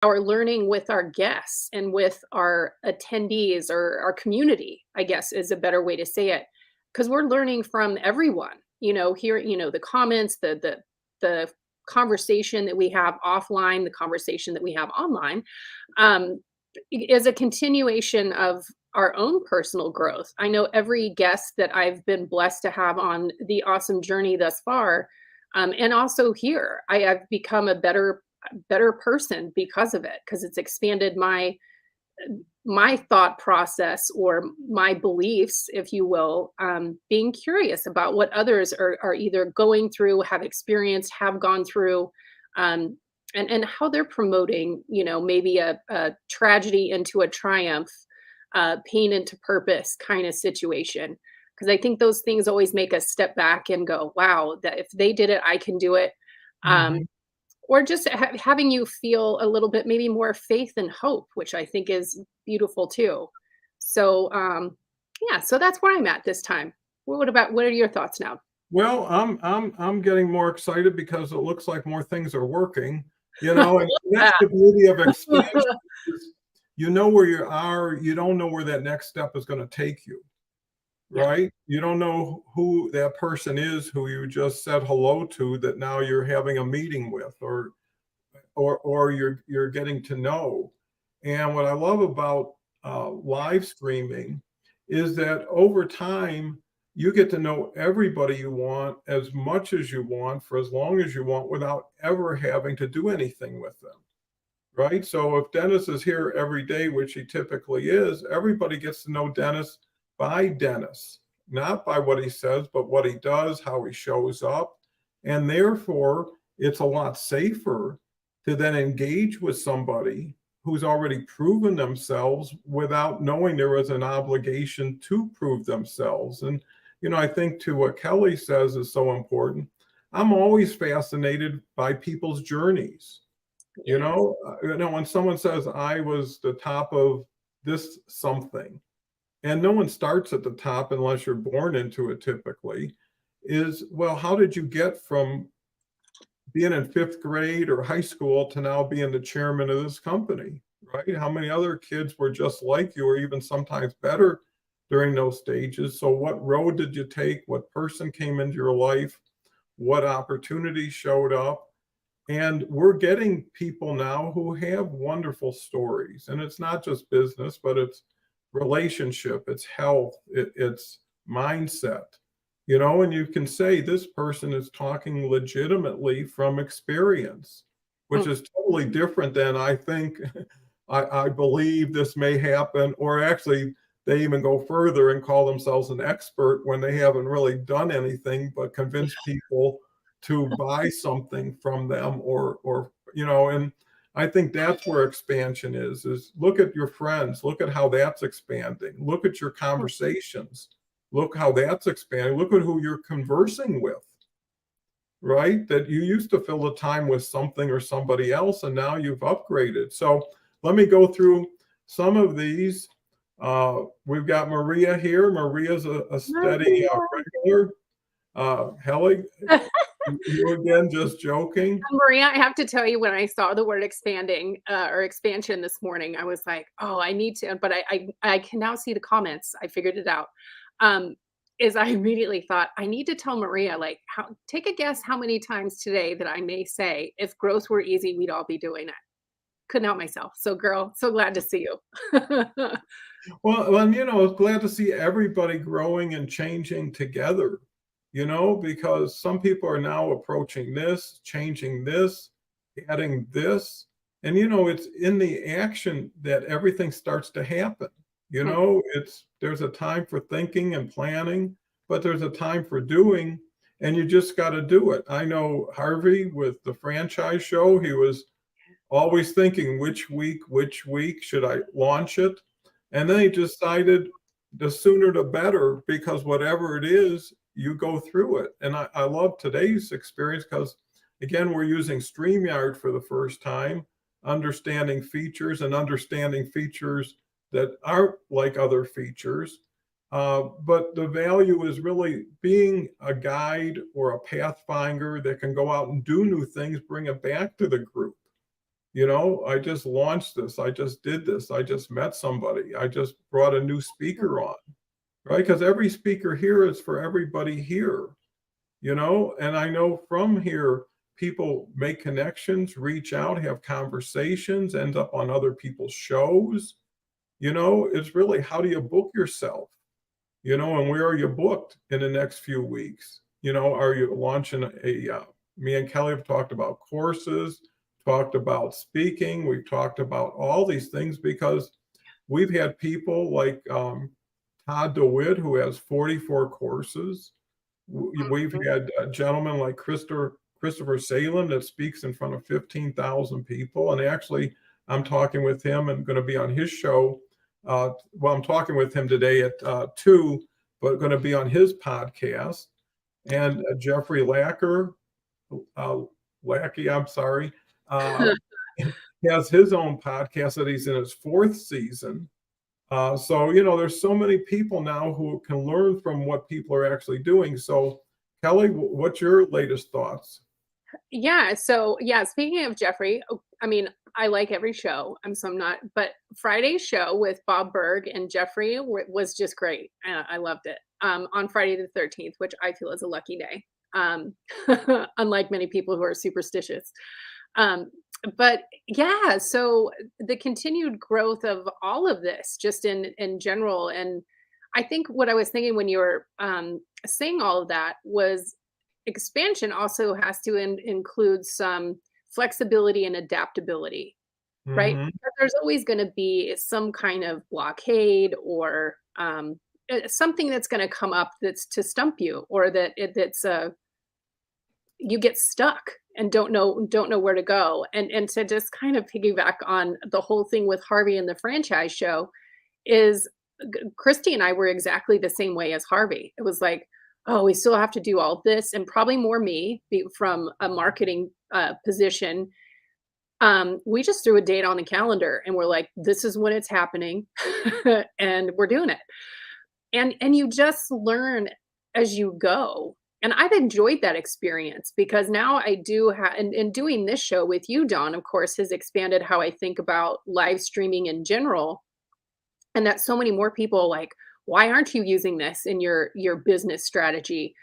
our learning with our guests and with our attendees or our community, I guess is a better way to say it. Because we're learning from everyone, here, the comments, the conversation that we have offline, the conversation that we have online, um, is a continuation of our own personal growth. I know every guest that I've been blessed to have on the awesome journey thus far, and also here, I have become a better person because of it, because it's expanded my thought process or my beliefs, if you will, being curious about what others are either going through, have experienced, have gone through, um, and how they're promoting, maybe a tragedy into a triumph, pain into purpose kind of situation. Because I think those things always make us step back and go, wow, that if they did it, I can do it. Um, Mhm. or just having you feel a little bit maybe more faith and hope, which I think is beautiful too. So, yeah, so that's where I'm at this time. What are your thoughts now? Well, I'm getting more excited because it looks like more things are working, and that's Ah, the beauty of expansion is you know where you are, you don't know where that next step is gonna take you, yeah. right? You don't know who that person is who you just said hello to that now you're having a meeting with or you're getting to know. And what I love about live streaming is that over time you get to know everybody you want as much as you want for as long as you want without ever having to do anything with them. Right. So if Dennis is here every day, which he typically is, everybody gets to know Dennis by Dennis, not by what he says, but what he does, how he shows up. And therefore, it's a lot safer to then engage with somebody who's already proven themselves without knowing there was an obligation to prove themselves. And, I think to what Kelly says is so important. I'm always fascinated by people's journeys. Yes. When someone says I was the top of this something, and no one starts at the top unless you're born into it typically, is well, how did you get from being in fifth grade or high school to now being the chairman of this company, right? How many other kids were just like you, or even sometimes better during those stages? So, what road did you take? What person came into your life? What opportunities showed up? And we're getting people now who have wonderful stories. And it's not just business, but it's relationship, it's health, it's mindset, and you can say this person is talking legitimately from experience, which Mm. is totally different than I think, I believe this may happen, or actually, they even go further and call themselves an expert when they haven't really done anything but convince people to buy something from them and I think that's where expansion is look at your friends, look at how that's expanding, look at your conversations, look how that's expanding, look at who you're conversing with, right? That you used to fill the time with something or somebody else, and now you've upgraded. So let me go through some of these. We've got Maria here. Maria's a steady regular. Helly, you again, just joking. Maria, I have to tell you, when I saw the word expanding, or expansion this morning, I was like, "Oh, I need to," but I can now see the comments. I figured it out. Um, is I immediately thought, "I need to tell Maria, like, how take a guess how many times today that I may say, 'If growth were easy, we'd all be doing it.'" Couldn't help myself. So, girl, so glad to see you. Well, and glad to see everybody growing and changing together, because some people are now approaching this, changing this, adding this. And it's in the action that everything starts to happen. Hmm. There's a time for thinking and planning, but there's a time for doing, and you just got to do it. I know Harvey with the franchise show, he was always thinking which week should I launch it? And then he decided the sooner the better because whatever it is, you go through it. And I love today's experience because, again, we're using StreamYard for the first time, understanding features and understanding features that aren't like other features. But the value is really being a guide or a pathfinder that can go out and do new things, bring it back to the group. I just launched this. I just did this. I just met somebody. I just brought a new speaker on, right? Because every speaker here is for everybody here. And I know from here, people make connections, reach out, have conversations, end up on other people's shows. It's really, how do you book yourself? And where are you booked in the next few weeks? Are you launching me and Kelly have talked about courses, talked about speaking. We've talked about all these things because we've had people like Todd DeWitt, who has 44 courses. We've Mhm. had gentlemen like Christopher Salem that speaks in front of 15,000 people. And actually, I'm talking with him and going to be on his show. Well, I'm talking with him today at 2, but going to be on his podcast. And Jeffrey uh, Lackey, I'm sorry, uh, has his own podcast that he's in his 4th season. So, there's so many people now who can learn from what people are actually doing. So, Kelly, what's your latest thoughts? Yeah, so, yeah, speaking of Jeffrey, I mean, I like every show, so I'm not, but Friday's show with Bob Berg and Jeffrey was just great. I loved it. On Friday the 13th, which I feel is a lucky day, um, unlike many people who are superstitious. Um, but yeah, so the continued growth of all of this, just in general, and I think what I was thinking when you were saying all of that was expansion also has to include some flexibility and adaptability, right? Hmm. Because there's always going to be some kind of blockade or something that's going to come up that's to stump you, or that's you get stuck and don't know where to go. And to just kind of piggyback on the whole thing with Harvey and the franchise show is Christy and I were exactly the same way as Harvey. It was like, oh, we still have to do all this, and probably more me from a marketing position. We just threw a date on the calendar and we're like, this is when it's happening, and we're doing it. And you just learn as you go. And I've enjoyed that experience because now I do have, and doing this show with you, Don, of course, has expanded how I think about live streaming in general, and that so many more people are like, why aren't you using this in your business strategy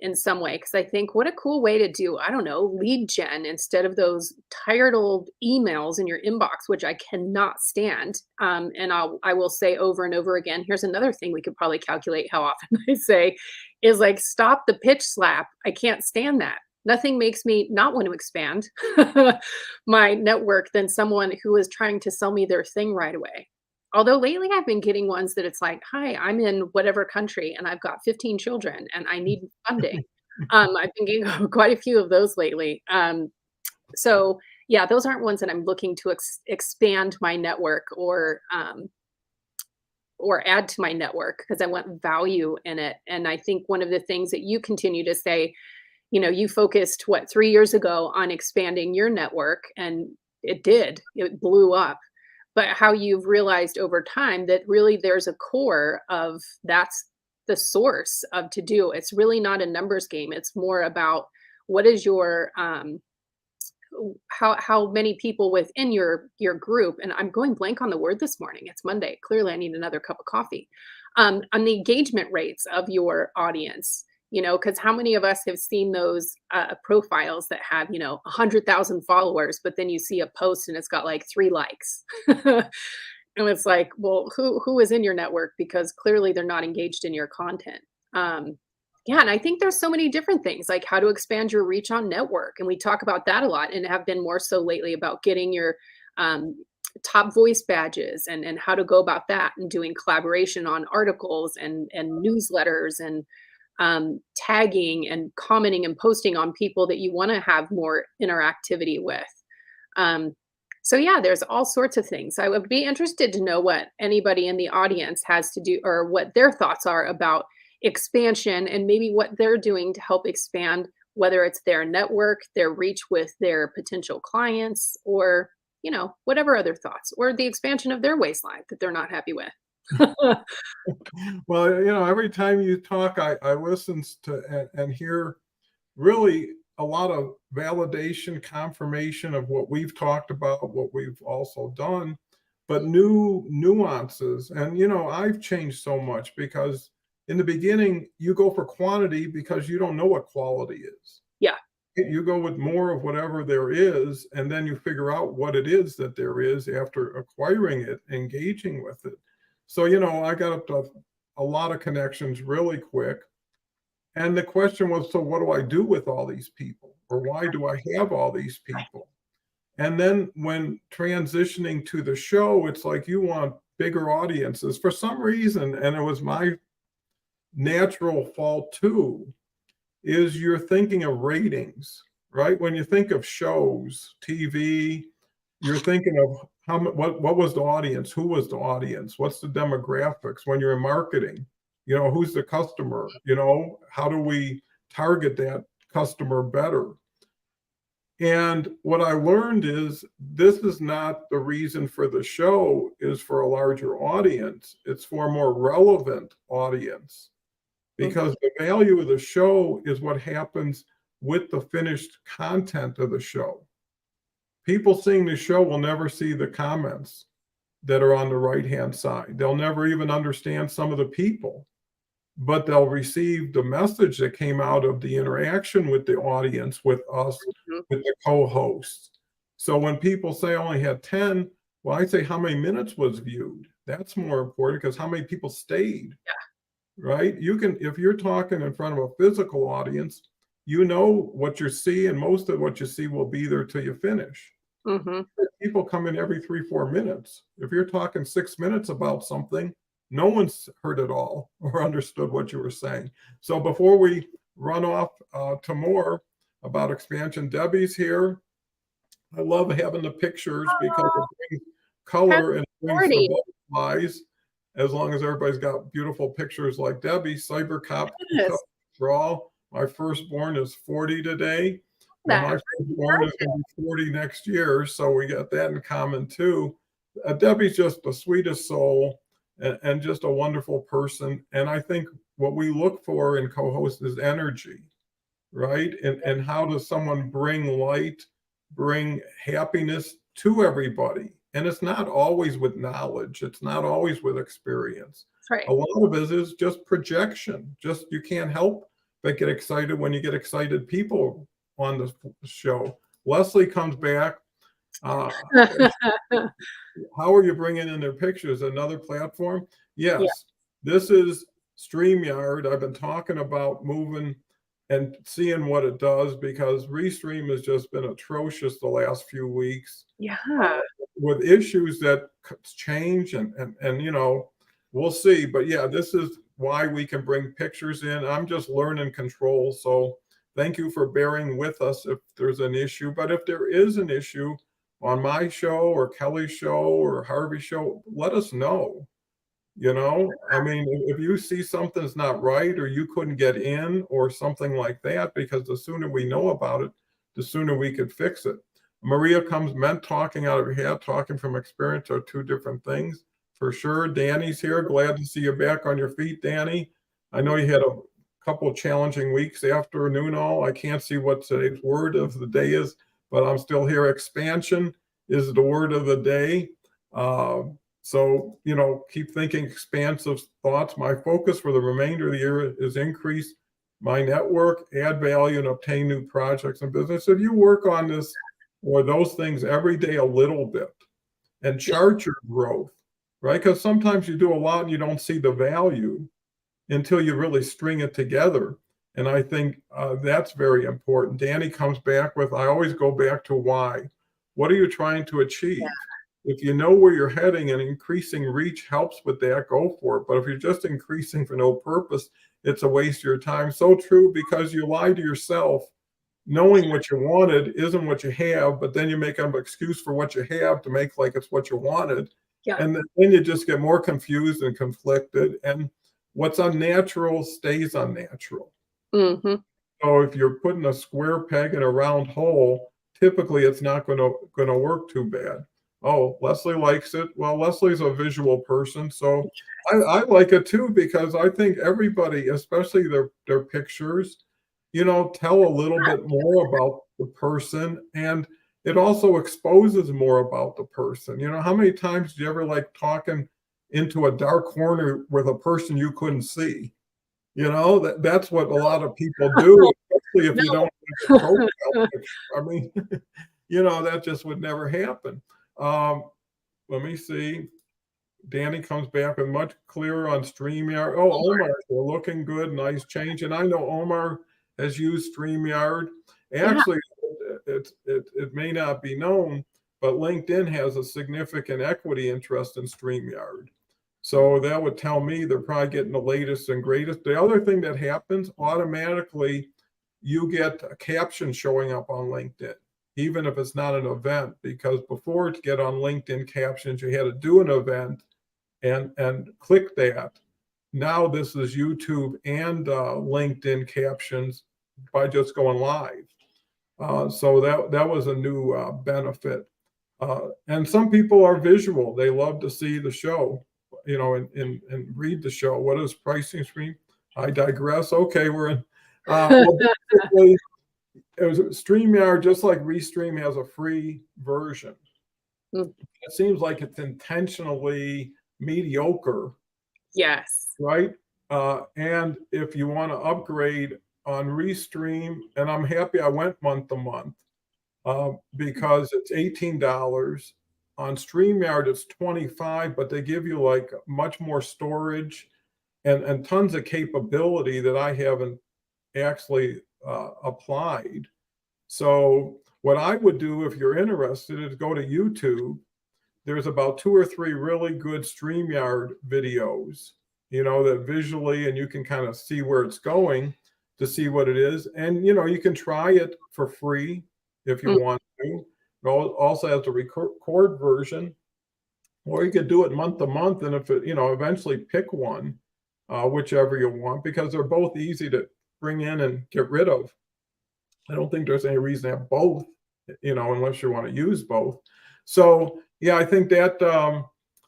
in some way? Because I think what a cool way to do, I don't know, lead gen instead of those tired old emails in your inbox, which I cannot stand. And I will say over and over again, here's another thing we could probably calculate how often I say is like, stop the pitch slap. I can't stand that. Nothing makes me not want to expand my network than someone who is trying to sell me their thing right away. Although lately I've been getting ones that it's like, "Hi, I'm in whatever country and I've got 15 children and I need funding." I've been getting quite a few of those lately. So yeah, those aren't ones that I'm looking to expand my network or add to my network because I want value in it. And I think one of the things that you continue to say, you focused what 3 years ago on expanding your network, and it blew up, but how you've realized over time that really there's a core of that's the source of to do. It's really not a numbers game. It's more about what is your how many people within your group, and I'm going blank on the word this morning. It's Monday. Clearly I need another cup of coffee. On the engagement rates of your audience, because how many of us have seen those profiles that have 100,000 followers, but then you see a post and it's got like 3 likes. And it's like, well, who is in your network? Because clearly they're not engaged in your content. Um, yeah, and I think there's so many different things like how to expand your reach on network, and we talk about that a lot, and have been more so lately about getting your um, top voice badges and how to go about that, and doing collaboration on articles and newsletters and tagging and commenting and posting on people that you want to have more interactivity with. Um, so yeah, there's all sorts of things. I would be interested to know what anybody in the audience has to do, or what their thoughts are about expansion, and maybe what they're doing to help expand, whether it's their network, their reach with their potential clients, or whatever other thoughts, or the expansion of their waistline that they're not happy with. Well, every time you talk, I listen to and hear really a lot of validation, confirmation of what we've talked about, what we've also done, but new nuances. And, I've changed so much because in the beginning, you go for quantity because you don't know what quality is. Yeah. You go with more of whatever there is, and then you figure out what it is that there is after acquiring it, engaging with it. So, I got up to a lot of connections really quick. And the question was, so what do I do with all these people? Or why do I have all these people? And then when transitioning to the show, it's like you want bigger audiences for some reason. And it was my natural fault too, is you're thinking of ratings, right? When you think of shows, TV, you're thinking of what was the audience? Who was the audience? What's the demographics? When you're in marketing, who's the customer? How do we target that customer better? And what I learned is this is not the reason for the show is for a larger audience. It's for a more relevant audience, because the value of the show is what happens with the finished content of the show. People seeing the show will never see the comments that are on the right-hand side. They'll never even understand some of the people, but they'll receive the message that came out of the interaction with the audience, with us, with the co-hosts. So when people say I only had 10, well, I say how many minutes was viewed. That's more important, because how many people stayed. Right? You can, if you're talking in front of a physical audience, what you see, and most of what you see will be there till you finish. People come in every 3-4 minutes. If you're talking 6 minutes about something, no one's heard it all or understood what you were saying. So before we run off to more about expansion, Debbie's here. I love having the pictures because it brings color and brings the butterflies. As long as everybody's got beautiful pictures like Debbie. Cybercop draw. My firstborn is 40 today. And my firstborn is going to be 40 next year. So we got that in common too. Debbie's just the sweetest soul and just a wonderful person. And I think what we look for in co-hosts is energy, right? And how does someone bring light, bring happiness to everybody? And it's not always with knowledge. It's not always with experience. That's right. A lot of it is just projection. Just, you can't help but get excited when you get excited people on the show. Leslie comes back. How are you bringing in their pictures? Another platform? Yes. This is StreamYard. I've been talking about moving and seeing what it does, because Restream has just been atrocious the last few weeks. With issues that change and we'll see. But yeah, this is why we can bring pictures in. I'm just learning control. So thank you for bearing with us if there's an issue. But if there is an issue on my show or Kelly's show or Harvey's show, let us know. I mean, if you see something's not right or you couldn't get in or something like that, because the sooner we know about it, the sooner we could fix it. Maria comes, meant talking out of your hat, talking from experience are two different things for sure. Danny's here. Glad to see you back on your feet, Danny. I know you had a couple of challenging weeks afternoon. I can't see what today's word of the day is, but I'm still here. Expansion is the word of the day. So, keep thinking expansive thoughts. My focus for the remainder of the year is increase my network, add value, and obtain new projects and business. If you work on this or those things every day a little bit and chart your growth, right? Because sometimes you do a lot and you don't see the value until you really string it together. And I think that's very important. Danny comes back with, I always go back to why. What are you trying to achieve? If you know where you're heading and increasing reach helps with that, go for it. But if you're just increasing for no purpose, it's a waste of your time. So true, because you lie to yourself. Knowing what you wanted isn't what you have, but then you make an excuse for what you have to make like it's what you wanted. And then you just get more confused and conflicted. And what's unnatural stays unnatural. So if you're putting a square peg in a round hole, typically it's not going to work too bad. Oh, Leslie likes it. Well, Leslie's a visual person, so I like it too, because I think everybody, especially their pictures, tell a little bit more about the person, and it also exposes more about the person. How many times do you ever like talking into a dark corner with a person you couldn't see? That's what a lot of people do, especially if you don't have a No. profile picture. I mean, that just would never happen. Um, Let me see. Danny comes back with much clearer on StreamYard. Oh, Omar, you're looking good. Nice change. And I know Omar has used StreamYard. Yeah. Actually, it may not be known, but LinkedIn has a significant equity interest in StreamYard. So that would tell me they're probably getting the latest and greatest. The other thing that happens automatically, you get a caption showing up on LinkedIn, even if it's not an event, because before, to get on LinkedIn captions, you had to do an event and click that. Now this is YouTube and LinkedIn captions by just going live. So that was a new benefit. And some people are visual; they love to see the show, and read the show. What is pricing stream? I digress. Okay, we're in. Well, basically, it was StreamYard, just like Restream has a free version. Mm. It seems like it's intentionally mediocre, Yes. right? And if you want to upgrade on Restream, and I'm happy I went month to month because it's $18. On StreamYard, it's 25, but they give you like much more storage and tons of capability that I haven't actually applied. So what I would do if you're interested is go to YouTube. There's about 2 or 3 really good StreamYard videos, that visually, and you can kind of see where it's going to see what it is. And, you can try it for free if you Mm. want to. It also has the record version, or you could do it month to month. And if it, eventually pick one, whichever you want, because they're both easy to bring in and get rid of. I don't think there's any reason to have both, unless you want to use both. So yeah, I think that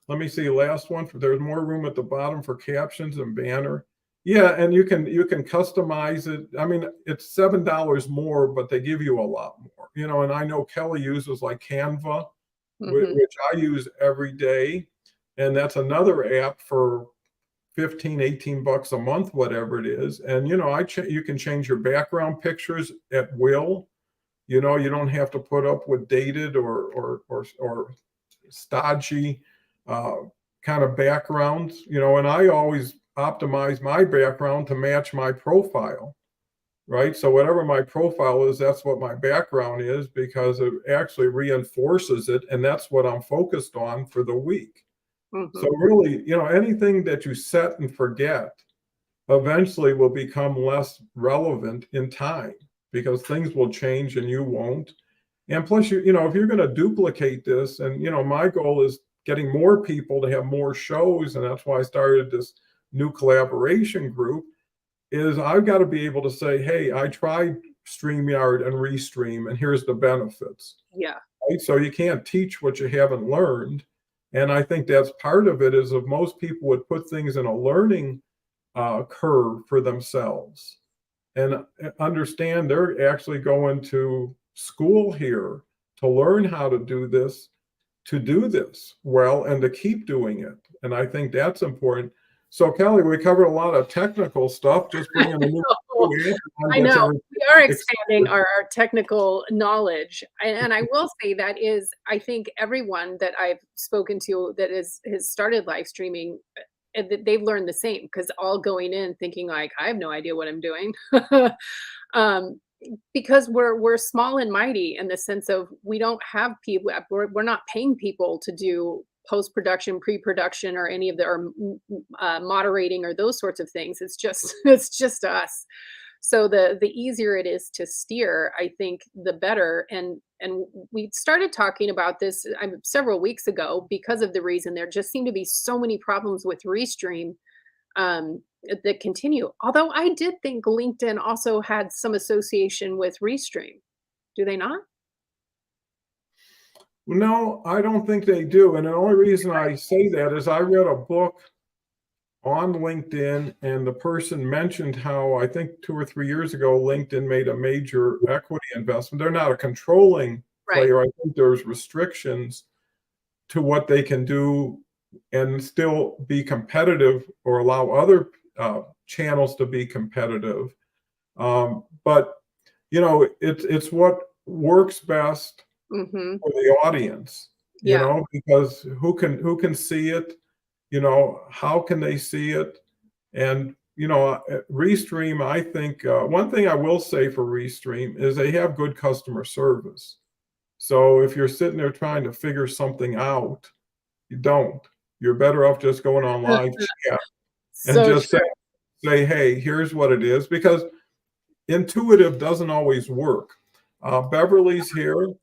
let me see, last one. There's more room at the bottom for captions and banner. Yeah, and you can customize it. I mean, it's $7 more, but they give you a lot more. And I know Kelly uses like Canva, Mhm. which I use every day. And that's another app for 15, 18 bucks a month, whatever it is. And you can change your background pictures at will. You don't have to put up with dated or stodgy kind of backgrounds. And I always optimize my background to match my profile, right? So whatever my profile is, that's what my background is, because it actually reinforces it, and that's what I'm focused on for the week. So Mhm. really, anything that you set and forget eventually will become less relevant in time, because things will change and you won't. And plus, if you're going to duplicate this, and my goal is getting more people to have more shows, and that's why I started this new collaboration group, is I've got to be able to say, hey, I tried StreamYard and Restream, and here's the benefits. Yeah. Right? So you can't teach what you haven't learned. And I think that's part of it, is if most people would put things in a learning curve for themselves and understand they're actually going to school here to learn how to do this well, and to keep doing it. And I think that's important. So Kelly, we covered a lot of technical stuff, just bringing a new Oh, I gets know. everything We are expanding excited. our technical knowledge. And I will say that is, I think everyone that I've spoken to that has started live streaming, they've learned the same, because all going in thinking like, I have no idea what I'm doing. um, because we're small and mighty in the sense of we don't have people, we're not paying people to do post production, pre production, or any of the or moderating or those sorts of things. It's just it's just us. So the easier it is to steer, I think the better. And we started talking about this several weeks ago, because of the reason there just seem to be so many problems with Restream that continue. Although I did think LinkedIn also had some association with Restream. Do they not? No, I don't think they do. And the only reason I say that is I read a book, on LinkedIn, and the person mentioned how I think 2 or 3 years ago, LinkedIn made a major equity investment. They're not a controlling Right. player. I think there's restrictions to what they can do and still be competitive or allow other channels to be competitive. But it's what works best Mhm. for the audience, Yeah. because who can see it, how can they see it? And Restream, I think one thing I will say for Restream is they have good customer service. So if you're sitting there trying to figure something out, you don't. You're better off just going on live chat and So just true. say, hey, here's what it is, because intuitive doesn't always work. Beverly's here.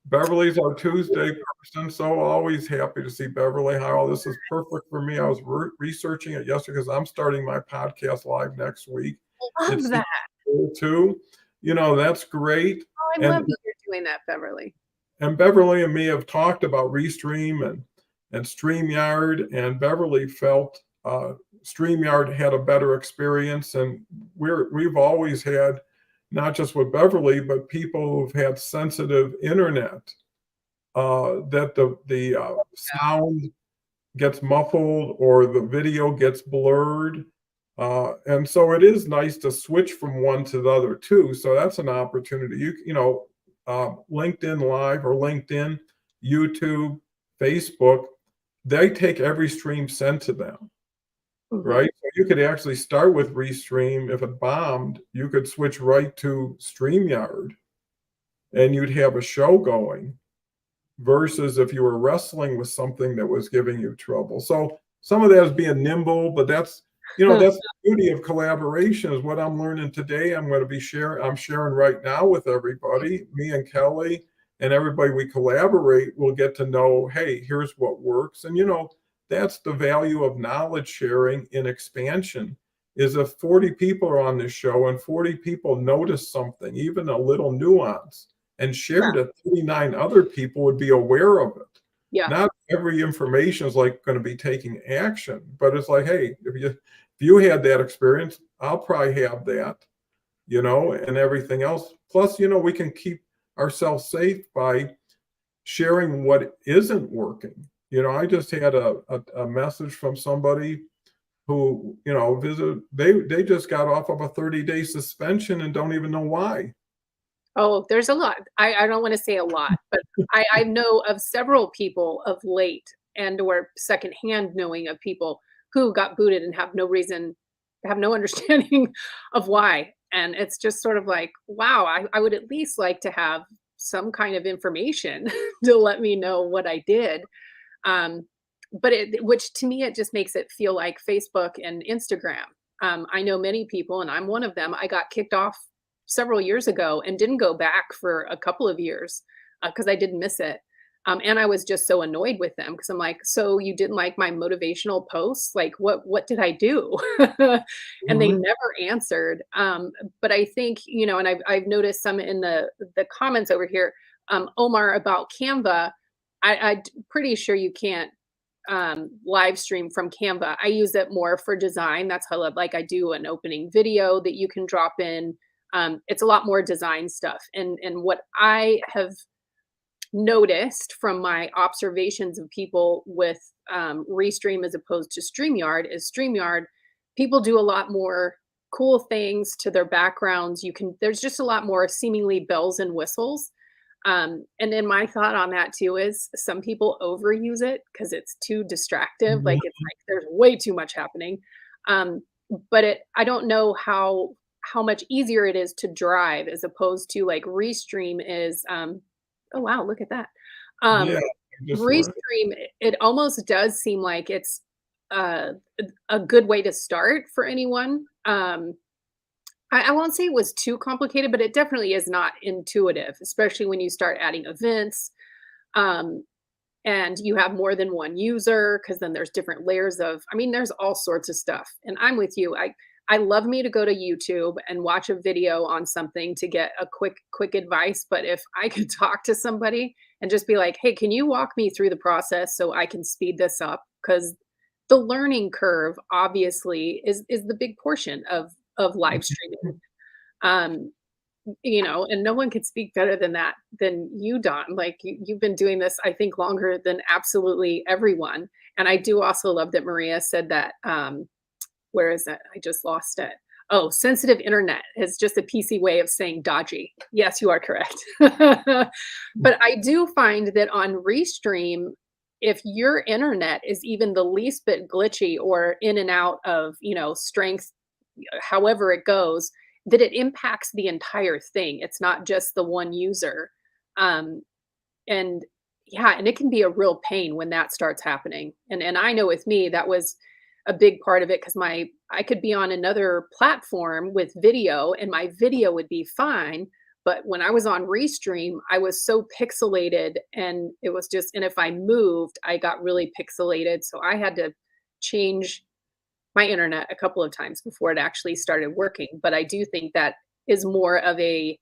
Beverly's our Tuesday person, so always happy to see Beverly. Hi, all, this is perfect for me. I was researching it yesterday because I'm starting my podcast live next week. Love It's that. too. That's great. Oh, I And love that you're doing that, Beverly. Beverly and me have talked about Restream and StreamYard, and Beverly felt StreamYard had a better experience, and we've always had, not just with Beverly, but people who've had sensitive internet, that the sound gets muffled or the video gets blurred. And so it is nice to switch from one to the other too. So that's an opportunity. LinkedIn Live or LinkedIn, YouTube, Facebook, they take every stream sent to them, Mhm. right? So you could actually start with Restream. If it bombed, you could switch right to StreamYard and you'd have a show going, versus if you were wrestling with something that was giving you trouble. So some of that is being nimble, but that's the beauty of collaboration, is what I'm learning today. I'm sharing right now with everybody, me and Kelly and everybody we collaborate will get to know, hey, here's what works. And that's the value of knowledge sharing in expansion, is if 40 people are on this show and 40 people notice something, even a little nuance, and shared it, 39 other people would be aware of it. Yeah. Not every information is like going to be taking action, but it's like, hey, if you had that experience, I'll probably have that, and everything else. Plus, we can keep ourselves safe by sharing what isn't working. I just had a message from somebody who, they just got off of a 30-day suspension and don't even know why. Oh, there's a lot. I don't wanna say a lot, but I know of several people of late and/or secondhand knowing of people who got booted and have no understanding of why, and it's just sort of like, wow, I would at least like to have some kind of information to let me know what I did, um, but which to me, it just makes it feel like Facebook and Instagram. I know many people, and I'm one of them. I got kicked off several years ago and didn't go back for a couple of years because I didn't miss it. And I was just so annoyed with them because I'm like, so you didn't like my motivational posts? Like, what did I do? And they Mhm. never answered. But I think and I've noticed some in the comments over here. Omar, about Canva. I'm pretty sure you can't live stream from Canva. I use it more for design. That's how I do an opening video that you can drop in. It's a lot more design stuff. And what I have noticed from my observations of people with Restream as opposed to StreamYard is StreamYard, people do a lot more cool things to their backgrounds. There's just a lot more seemingly bells and whistles. And then my thought on that too is some people overuse it because it's too distractive. Mhm. Like it's like there's way too much happening. Um, but I don't know how much easier it is to drive as opposed to like Restream is. Oh wow, look at that. Yeah, Um, I just learned. Restream, it almost does seem like it's uh, a good way to start for anyone. I won't say it was too complicated, but it definitely is not intuitive, especially when you start adding events, um, and you have more than one user, because then there's different layers of there's all sorts of stuff, and I'm with you. I love me to go to YouTube and watch a video on something to get a quick advice, but if I could talk to somebody and just be like, "Hey, can you walk me through the process so I can speed this up?" Because the learning curve obviously is the big portion of live streaming. Um, and no one could speak better than that than you, Don. Like you've been doing this, I think, longer than absolutely everyone. And I do also love that Maria said that. Where is it? I just lost it. Oh, sensitive internet is just a PC way of saying dodgy. Yes, you are correct. But I do find that on Restream, if your internet is even the least bit glitchy or in and out of, strength, however it goes, that it impacts the entire thing. It's not just the one user. Um, and yeah, and it can be a real pain when that starts happening. And I know with me, that was a big part of it because my I could be on another platform with video and my video would be fine. But when I was on Restream, I was so pixelated and it was just, and if I moved, I got really pixelated. So I had to change my internet a couple of times before it actually started working. But I do think that is more of a,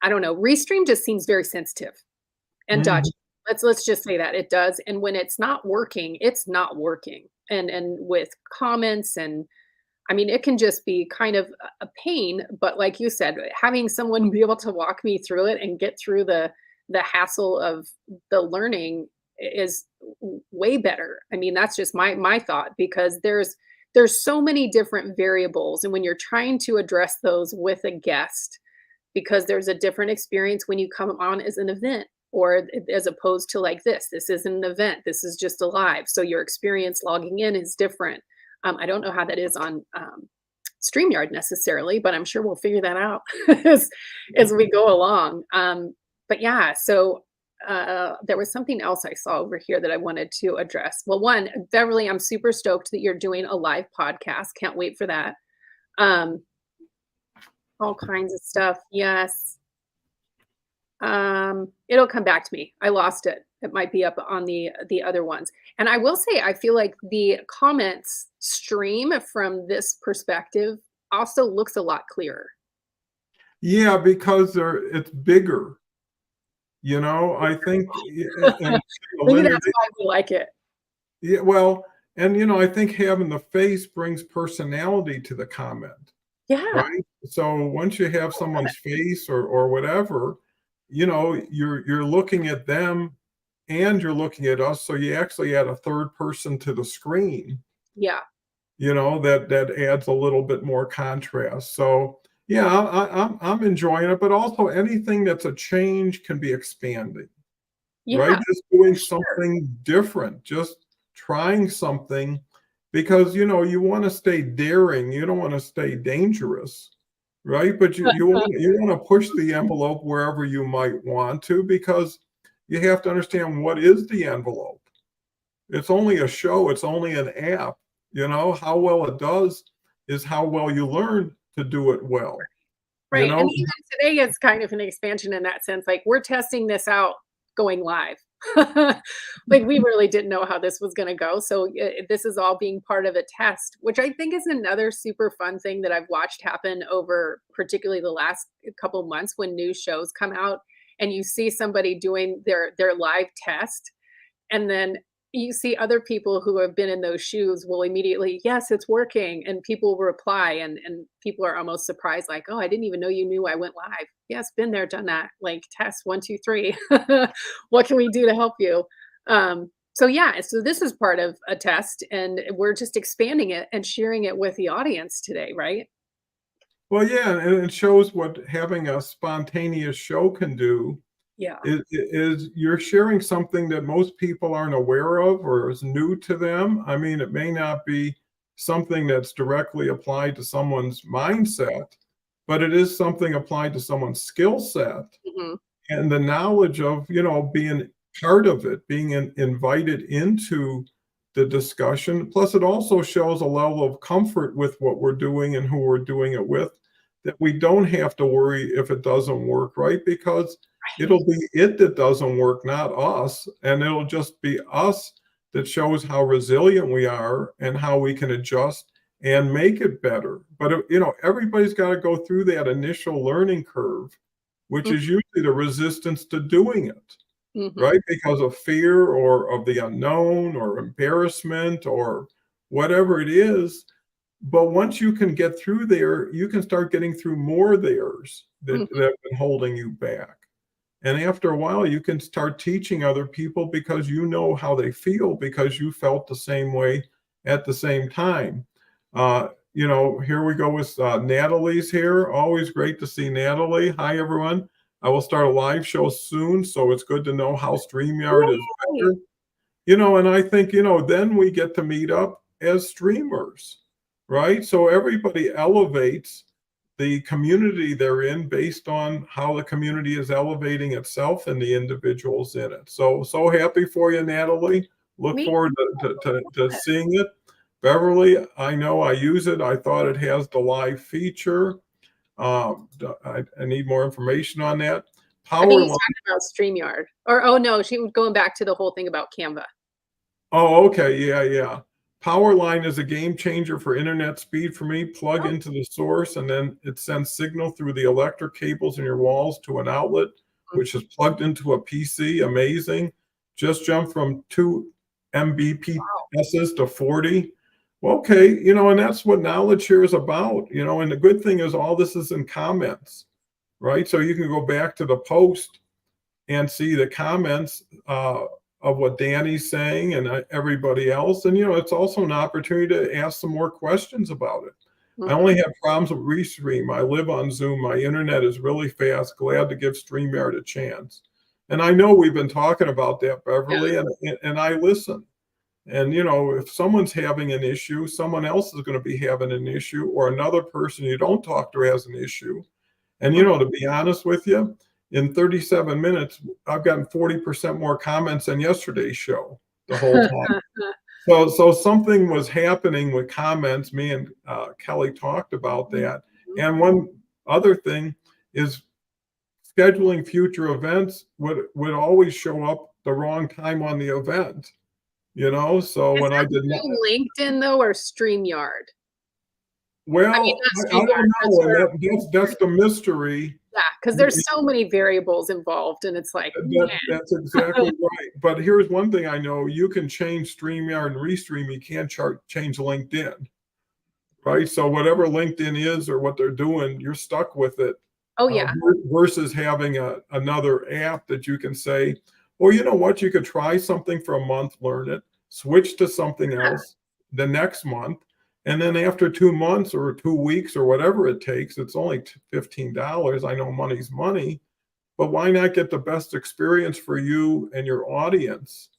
I don't know, Restream just seems very sensitive and dodgy. Mhm. Let's just say that it does. And when it's not working, it's not working. And with comments and I mean, it can just be kind of a pain, but like you said, having someone be able to walk me through it and get through the hassle of the learning is way better. I mean, that's just my thought because there's so many different variables and when you're trying to address those with a guest because there's a different experience when you come on as an event or as opposed to like this isn't an event, this is just a live, so your experience logging in is different. I don't know how that is on StreamYard necessarily, but I'm sure we'll figure that out as, as we go along. But yeah, so there was something else I saw over here that I wanted to address. Well, one, Beverly, I'm super stoked that you're doing a live podcast. Can't wait for that. Um, all kinds of stuff. Yes. It'll come back to me. I lost it. It might be up on the other ones. And I will say, I feel like the comments stream from this perspective also looks a lot clearer. Yeah, because it's bigger. I think, and the Maybe linear, that's why we like it. yeah, well, and I think having the face brings personality to the comment, Yeah. right? So once you have someone's face or whatever, you're looking at them and you're looking at us, so you actually add a third person to the screen, Yeah. that adds a little bit more contrast. So yeah, I'm enjoying it, but also anything that's a change can be expanding, right? Yeah, Just for doing sure. something different, just trying something because you want to stay daring, you don't want to stay dangerous, right? But you want to push the envelope wherever you might want to because you have to understand what is the envelope. It's only a show, it's only an app. How well it does is how well you learn to do it well. You Right, and know? even today is kind of an expansion in that sense, like, we're testing this out going live. Like, we really didn't know how this was gonna go, so, this is all being part of a test, which I think is another super fun thing that I've watched happen over particularly the last couple months when new shows come out, and you see somebody doing their live test, and then you see other people who have been in those shoes will immediately, "Yes, it's working," and people will reply, and people are almost surprised, like, "Oh, I didn't even know you knew I went live." "Yes, been there, done that." Like, "Test 1, 2, 3. What can we do to help you?" So yeah, so this is part of a test, and we're just expanding it and sharing it with the audience today, right? Well, yeah, and it shows what having a spontaneous show can do Yeah. is you're sharing something that most people aren't aware of or is new to them. I mean, it may not be something that's directly applied to someone's mindset, but it is something applied to someone's skill set Mhm. and the knowledge of, being part of it, being invited into the discussion. Plus, it also shows a level of comfort with what we're doing and who we're doing it with, that we don't have to worry if it doesn't work, right? Because it'll be it that doesn't work, not us. And it'll just be us that shows how resilient we are and how we can adjust and make it better. But, everybody's got to go through that initial learning curve, which Mhm. is usually the resistance to doing it. Mhm. right? Because of fear or of the unknown or embarrassment or whatever it is. But once you can get through there, you can start getting through more theirs that Mhm. have been holding you back. And after a while, you can start teaching other people because you know how they feel because you felt the same way at the same time. Here we go with Natalie's here. Always great to see Natalie. Hi, everyone. I will start a live show soon, so it's good to know how StreamYard is Yay! better. And I think, then we get to meet up as streamers, right? So everybody elevates the community they're in based on how the community is elevating itself and the individuals in it. So happy for you, Natalie. Look Me forward to seeing it. Beverly, I know I use it. I thought it has the live feature. I need more information on that. I think Power. he's talking about StreamYard. Or oh no, she was going back to the whole thing about Canva. Oh, okay. Yeah, yeah. Powerline is a game changer for internet speed for me. Plug Oh, into the source, and then it sends signal through the electric cables in your walls to an outlet, which is mhm. plugged into a PC. Amazing. Just jumped from 2 Mbps's to 40. Well, okay, and that's what knowledge here is about, and the good thing is all this is in comments, right? So you can go back to the post and see the comments of what Danny's saying and everybody else. And, it's also an opportunity to ask some more questions about it. I only Mhm. have problems with Restream. I live on Zoom. My internet is really fast. Glad to give StreamYard a chance. And I know we've been talking about that, Yeah. Beverly, and I listen. And, if someone's having an issue, someone else is going to be having an issue, or another person you don't talk to has an issue. And Mhm. to be honest with you, in 37 minutes, I've gotten 40% more comments than yesterday's show the whole time. So something was happening with comments. Me and Kelly talked about that. And one other thing is scheduling future events would always show up the wrong time on the event. So Is when I that did not, through LinkedIn though or StreamYard? I mean, well, not I StreamYard, don't that's know, and where that's the mystery. yeah, because there's so many variables involved and it's like, man. That's exactly right. But here's one thing I know: you can change StreamYard and Restream. You can't change LinkedIn, right? So whatever LinkedIn is or what they're doing, you're stuck with it. Oh, Uh, yeah. versus having another app that you can say, well, you know what? You could try something for a month, learn it, switch to something else the next month, and then after 2 months or 2 weeks or whatever it takes, it's only $15. I know money's money, but why not get the best experience for you and your audience,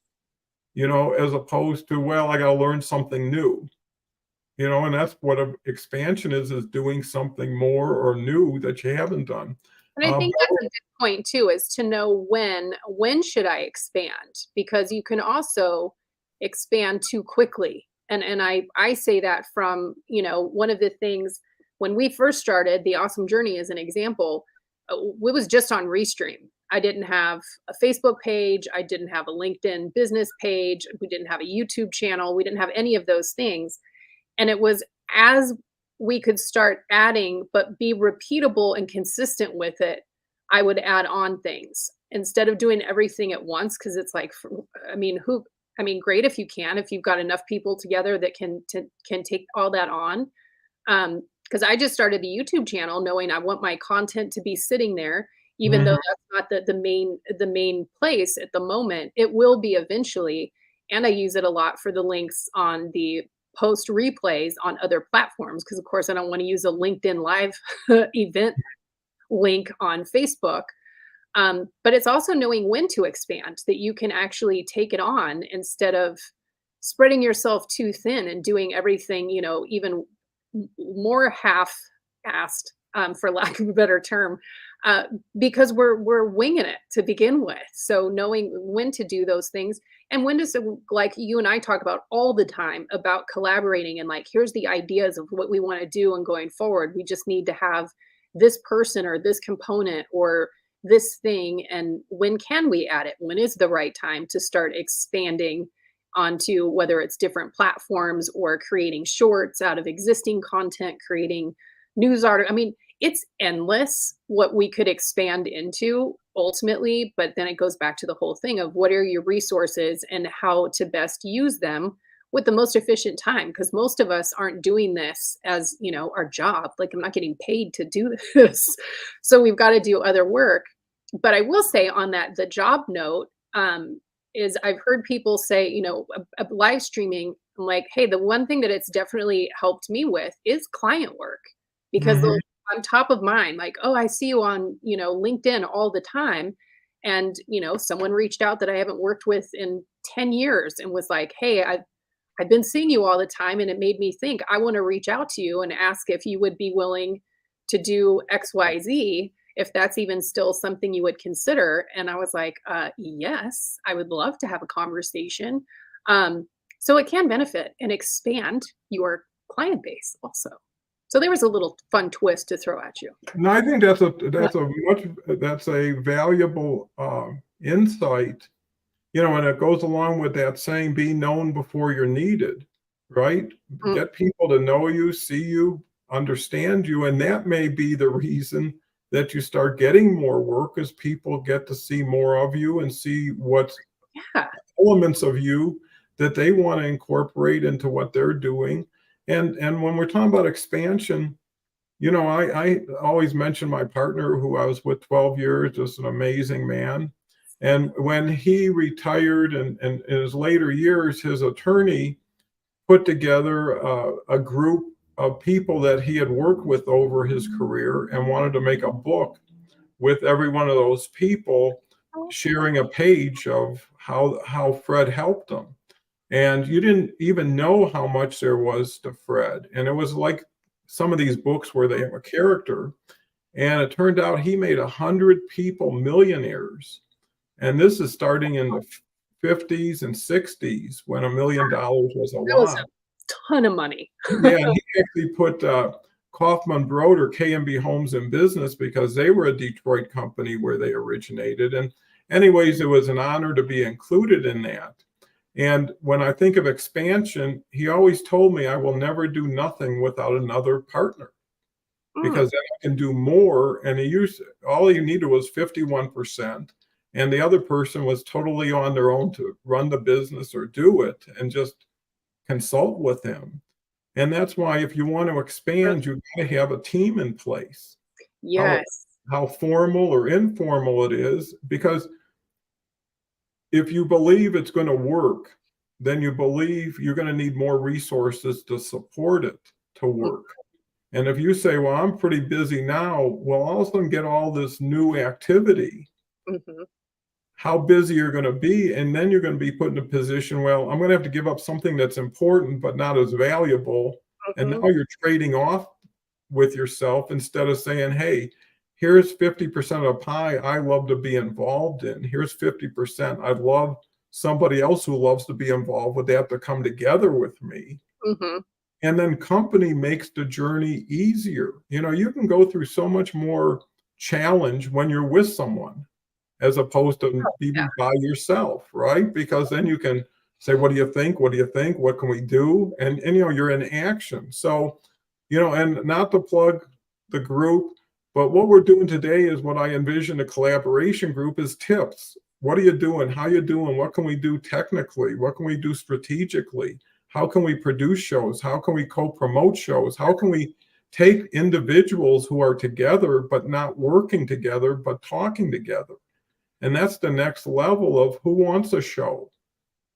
as opposed to, well, I got to learn something new, and that's what expansion is doing something more or new that you haven't done. And I Uh, think that's a good point too, is to know when should I expand? Because you can also expand too quickly. And I say that from, one of the things when we first started the Awesome Journey as an example, it was just on Restream. I didn't have a Facebook page, I didn't have a LinkedIn business page, we didn't have a YouTube channel, we didn't have any of those things. And it was as we could start adding, but be repeatable and consistent with it, I would add on things instead of doing everything at once. Cause it's like, I mean, great if you can, if you've got enough people together that can take all that on. Cause I just started a YouTube channel knowing I want my content to be sitting there, even though mhm. that's not the main place at the moment. It will be eventually. And I use it a lot for the links on the post replays on other platforms because of course I don't want to use a LinkedIn live event link on Facebook. But it's also knowing when to expand that you can actually take it on instead of spreading yourself too thin and doing everything, even more half-assed, for lack of a better term, uh, because we're winging it to begin with. So knowing when to do those things and when to, like you and I talk about all the time about collaborating and like, here's the ideas of what we want to do and going forward. We just need to have this person or this component or this thing. And when can we add it? When is the right time to start expanding onto whether it's different platforms or creating shorts out of existing content, creating news articles. I mean, it's endless what we could expand into. ultimately, but then it goes back to the whole thing of what are your resources and how to best use them with the most efficient time, because most of us aren't doing this as, our job. Like, I'm not getting paid to do this. So we've got to do other work. But I will say on that, the job note, is I've heard people say, live streaming, I'm like, hey, the one thing that it's definitely helped me with is client work, because Mhm. I'm top of mind. Like, oh, I see you on, LinkedIn all the time. And, someone reached out that I haven't worked with in 10 years and was like, hey, I've been seeing you all the time, and it made me think I want to reach out to you and ask if you would be willing to do XYZ, if that's even still something you would consider. And I was like, yes, I would love to have a conversation. So it can benefit and expand your client base also. So there was a little fun twist to throw at you. And I think that's a valuable insight, and it goes along with that saying, be known before you're needed, right? Mm, Get people to know you, see you, understand you, and that may be the reason that you start getting more work, as people get to see more of you and see what yeah. elements of you that they want to incorporate into what they're doing. And when we're talking about expansion, I always mention my partner who I was with 12 years, just an amazing man. And when he retired, and in his later years, his attorney put together a group of people that he had worked with over his career and wanted to make a book with every one of those people, sharing a page of how Fred helped them. And you didn't even know how much there was to Fred. And it was like some of these books where they have a character. And it turned out he made 100 people millionaires. And this is starting in the 50s and 60s, when $1 million was a That was lot. a ton of money. Yeah, and he actually put Kaufman Broder, K&B Homes in business, because they were a Detroit company where they originated. And anyways, it was an honor to be included in that. And when I think of expansion, he always told me I will never do nothing without another partner, Mm, because then I can do more. And all he needed was 51%. And the other person was totally on their own to run the business or do it, and just consult with him. And that's why, if you want to expand, you've got to have a team in place. How, yes. how formal or informal it is, because if you believe it's going to work, then you believe you're going to need more resources to support it to work. And if you say, well, I'm pretty busy now, well, all of a sudden get all this new activity, Mhm, how busy you're going to be. And then you're going to be put in a position, well, I'm going to have to give up something that's important, but not as valuable. And mhm, now you're trading off with yourself, instead of saying, hey, here's 50% of the pie I love to be involved in. Here's 50%. I'd love somebody else who loves to be involved with that to come together with me. mhm. And then company makes the journey easier. You can go through so much more challenge when you're with someone, as opposed to Yeah. being by yourself, right? Because then you can say, what do you think? What do you think? What can we do? And you're in action. So, and not to plug the group, but what we're doing today is what I envision a collaboration group is tips. What are you doing? How you doing? What can we do technically? What can we do strategically? How can we produce shows? How can we co-promote shows? How can we take individuals who are together but not working together but talking together? And that's the next level of who wants a show,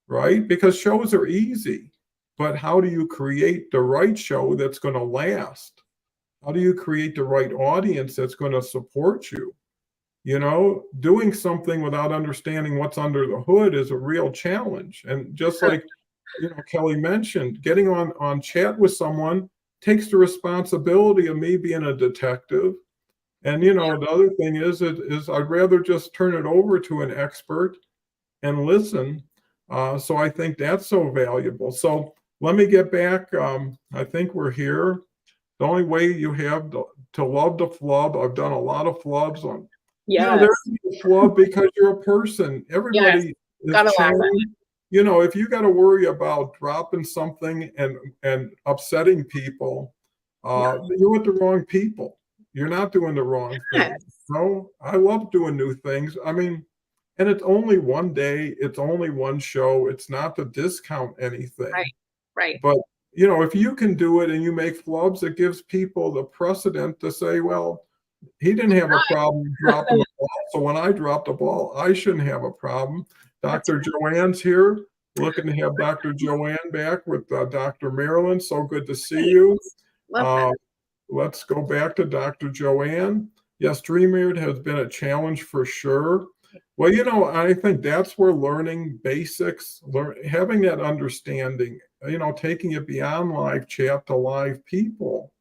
right? Because shows are easy, but how do you create the right show that's going to last? How do you create the right audience that's going to support you? Doing something without understanding what's under the hood is a real challenge. And just like, Kelly mentioned, getting on chat with someone takes the responsibility of me being a detective. And the other thing is I'd rather just turn it over to an expert and listen. So I think that's so valuable. So let me get back. I think we're here. The only way you have to love the flub. I've done a lot of flubs on. There's Yes. a flub because you're a person. Yes. Everybody is Gotta laugh at challenged. If you got to worry about dropping something and upsetting people, it. you're with the wrong people. You're not doing the wrong Yes. thing. No, I love doing new things. I mean, and it's only one day, it's only one show. It's not to discount anything. Right. Right. But, if you can do it and you make flubs, it gives people the precedent to say, well, he didn't have a problem dropping a ball. So when I dropped a ball, I shouldn't have a problem. That's Dr. Joanne's here. Looking to have Dr. Joanne back with Dr. Marilyn. So good to see great. you. Love that. Uh, let's go back to Dr. Joanne. Yes, StreamYard has been a challenge for sure. Well, I think that's where learning basics, having that understanding, taking it beyond live chat to live people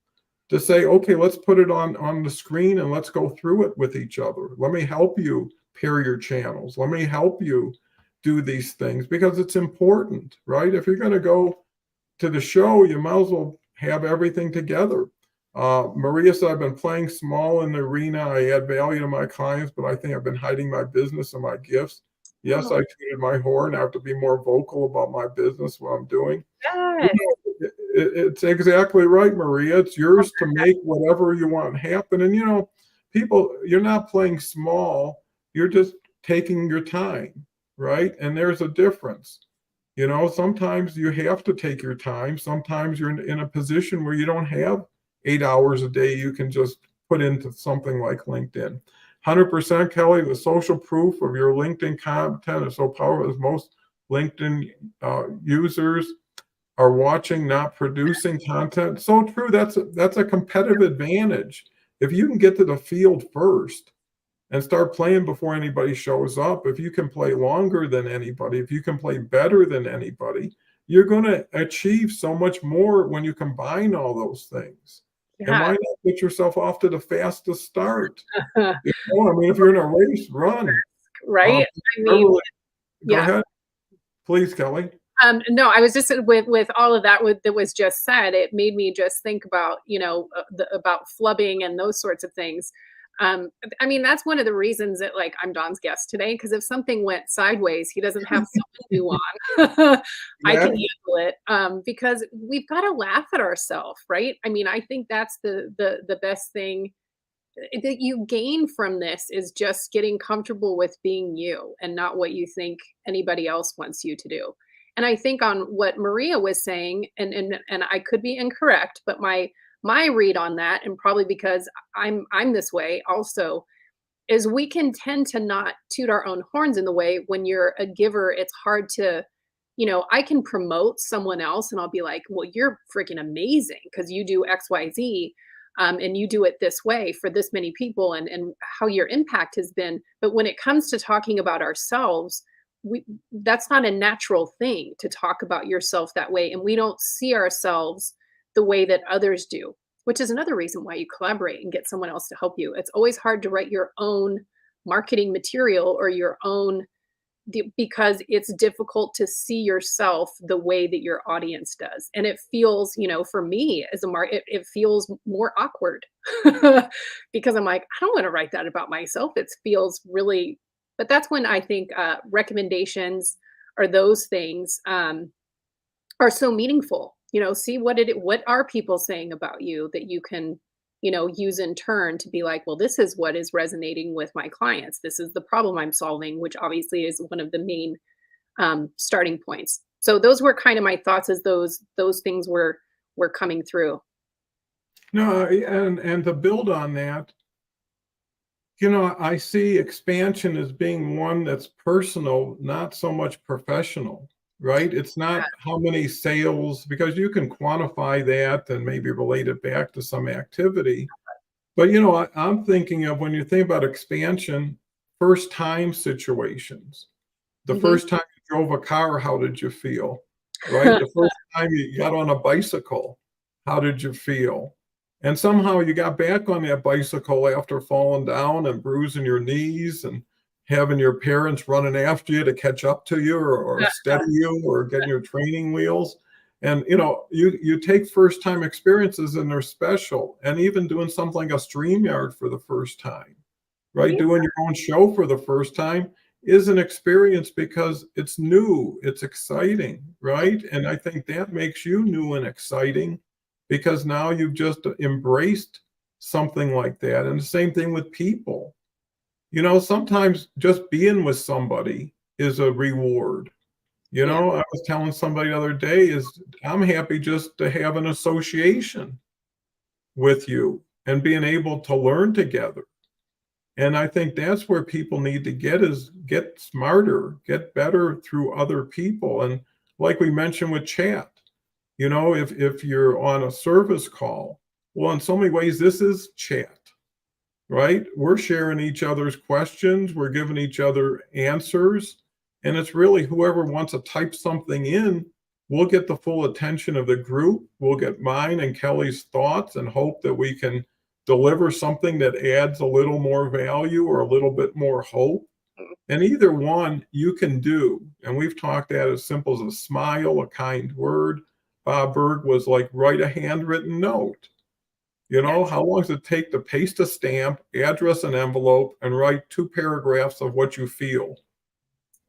to say, okay, let's put it on the screen and let's go through it with each other. Let me help you pair your channels. Let me help you do these things because it's important, right? If you're going to go to the show, you might as well have everything together. Maria said, I've been playing small in the arena. I add value to my clients, but I think I've been hiding my business and my gifts. Yes, Oh, I tooted my horn. I have to be more vocal about my business, what I'm doing. You yes. know, it's exactly right, Maria. It's yours to make whatever you want happen. And, people, you're not playing small. You're just taking your time, right? And there's a difference. Sometimes you have to take your time. Sometimes you're in a position where you don't have 8 hours a day you can just put into something like LinkedIn. 100% Kelly, the social proof of your LinkedIn content is so powerful as most LinkedIn users are watching, not producing content. So true. That's a competitive advantage. If you can get to the field first and start playing before anybody shows up, if you can play longer than anybody, if you can play better than anybody, you're going to achieve so much more when you combine all those things. And Yeah. why not get yourself off to the fastest start? I mean, if you're in a race, run. Right. I mean, Beverly, go yeah. ahead, please, Kelly. No, I was just with all of that that was just said. It made me just think about about flubbing and those sorts of things. I mean, that's one of the reasons that like I'm Don's guest today because if something went sideways, he doesn't have someone new on. I can Yeah. handle it because we've got to laugh at ourselves, right? I mean, I think that's the best thing that you gain from this is just getting comfortable with being you and not what you think anybody else wants you to do. And I think on what Maria was saying, and I could be incorrect, but my read on that, and probably because I'm this way also, is we can tend to not toot our own horns in the way when you're a giver. It's hard to, I can promote someone else and I'll be like, well, you're freaking amazing because you do XYZ and you do it this way for this many people and how your impact has been. But when it comes to talking about ourselves, that's not a natural thing to talk about yourself that way. And we don't see ourselves the way that others do, which is another reason why you collaborate and get someone else to help you. It's always hard to write your own marketing material or your own because it's difficult to see yourself the way that your audience does. And it feels, for me as a it feels more awkward because I'm like, I don't want to write that about myself. It feels really, but that's when I think recommendations or those things are so meaningful. See what are people saying about you that you can, use in turn to be like, well, this is what is resonating with my clients. This is the problem I'm solving, which obviously is one of the main starting points. So those were kind of my thoughts as those things were coming through. No, and to build on that, I see expansion as being one that's personal, not so much professional, right? It's not how many sales, because you can quantify that and maybe relate it back to some activity. But, I'm thinking of when you think about expansion, first time situations. The Mhm. first time you drove a car, how did you feel? Right? The first time you got on a bicycle, how did you feel? And somehow you got back on that bicycle after falling down and bruising your knees and having your parents running after you to catch up to you or steady you or getting your training wheels. And you take first time experiences and they're special. And even doing something like a StreamYard for the first time, right? Yeah. Doing your own show for the first time is an experience because it's new, it's exciting, right? And I think that makes you new and exciting because now you've just embraced something like that. And the same thing with people. Sometimes just being with somebody is a reward. Yeah. I was telling somebody the other day is I'm happy just to have an association with you and being able to learn together. And I think that's where people need to get smarter, get better through other people. And like we mentioned with chat, if you're on a service call, well, in so many ways, this is chat, right? We're sharing each other's questions, we're giving each other answers, and it's really whoever wants to type something in will get the full attention of the group. We'll get mine and Kelly's thoughts and hope that we can deliver something that adds a little more value or a little bit more hope. And either one you can do. And we've talked that as simple as a smile, a kind word. Bob Berg was like, write a handwritten note. Yes. How long does it take to paste a stamp, address an envelope, and write 2 paragraphs of what you feel?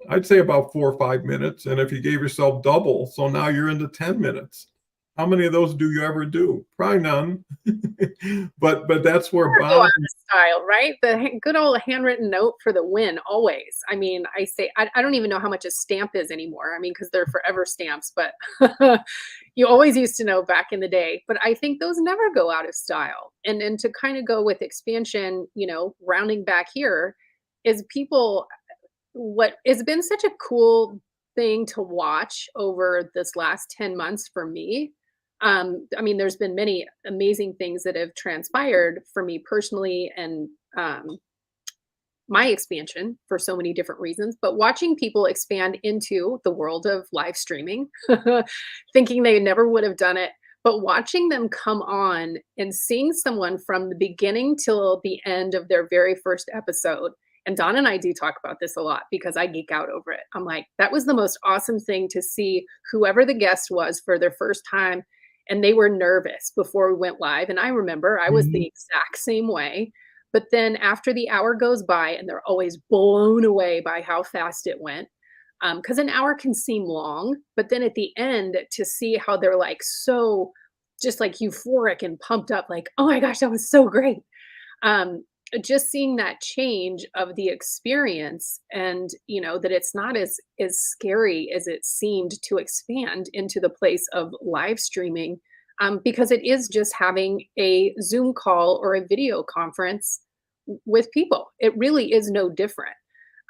I'd say about 4 or 5 minutes. And if you gave yourself double, so now you're into 10 minutes. How many of those do you ever do? Probably none. but that's where Never go out Bob. of style, right? The good old handwritten note for the win, always. I mean, I don't even know how much a stamp is anymore. I mean, because they're forever stamps, but you always used to know back in the day. But I think those never go out of style. And to kind of go with expansion, rounding back here, is people what has been such a cool thing to watch over this last 10 months for me. I mean, there's been many amazing things that have transpired for me personally and my expansion for so many different reasons, but watching people expand into the world of live streaming, thinking they never would have done it, but watching them come on and seeing someone from the beginning till the end of their very first episode. And Don and I do talk about this a lot because I geek out over it. I'm like, that was the most awesome thing to see whoever the guest was for their first time. And they were nervous before we went live. And I remember I was the Mhm. exact same way. But then after the hour goes by, and they're always blown away by how fast it went, because an hour can seem long, but then at the end to see how they're like so just like euphoric and pumped up, like, oh my gosh, that was so great. Um, just seeing that change of the experience and that it's not as scary as it seemed to expand into the place of live streaming, because it is just having a Zoom call or a video conference with people. It really is no different.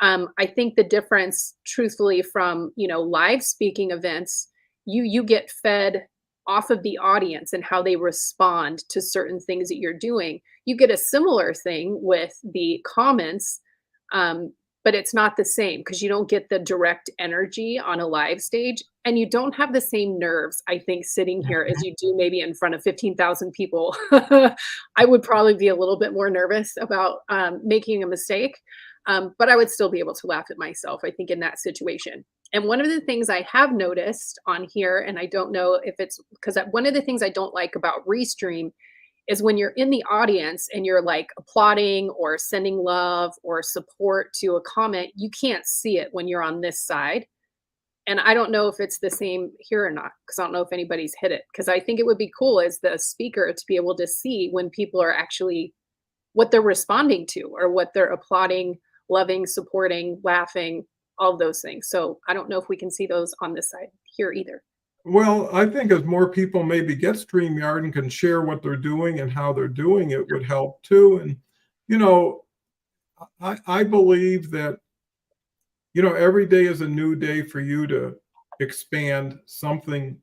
I think the difference, truthfully, from live speaking events, you get fed off of the audience and how they respond to certain things that you're doing. You get a similar thing with the comments, but it's not the same because you don't get the direct energy on a live stage, and you don't have the same nerves, I think, sitting here as you do maybe in front of 15,000 people. I would probably be a little bit more nervous about making a mistake, but I would still be able to laugh at myself, I think, in that situation. And one of the things I have noticed on here, and I don't know if it's because one of the things I don't like about Restream is when you're in the audience and you're like applauding or sending love or support to a comment, you can't see it when you're on this side. And I don't know if it's the same here or not, because I don't know if anybody's hit it. Because I think it would be cool as the speaker to be able to see when people are actually what they're responding to or what they're applauding, loving, supporting, laughing, all of those things. So I don't know if we can see those on this side here either. Well, I think as more people maybe get StreamYard and can share what they're doing and how they're doing it would help too. And, you know, I believe that, every day is a new day for you to expand something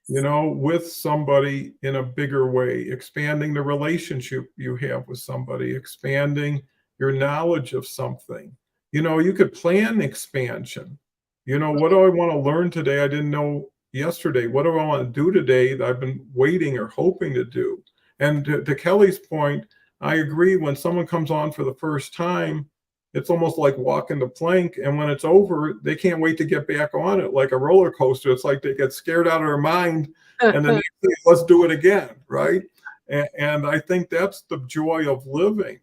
with somebody in a bigger way, expanding the relationship you have with somebody, expanding your knowledge of something. You could plan expansion. What do I want to learn today? I didn't know yesterday. What do I want to do today that I've been waiting or hoping to do? And to Kelly's point, I agree. When someone comes on for the first time, it's almost like walking the plank. And when it's over, they can't wait to get back on it like a roller coaster. It's like they get scared out of their mind. And the next thing, let's do it again. Right. And I think that's the joy of living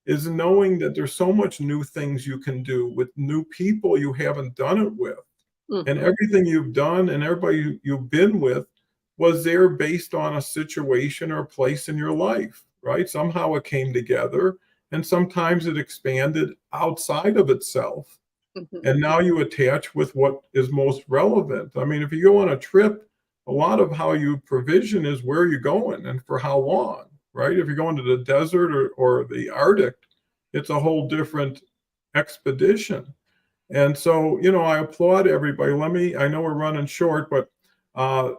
is knowing that there's so much new things you can do with new people you haven't done it with. And Mhm. everything you've done and everybody you've been with was there based on a situation or a place in your life, right? Somehow it came together and sometimes it expanded outside of itself. Mhm. And now you attach with what is most relevant. I mean, if you go on a trip, a lot of how you provision is where you're going and for how long, right? If you're going to the desert or the Arctic, it's a whole different expedition. And so, I applaud everybody. I know we're running short, but uh,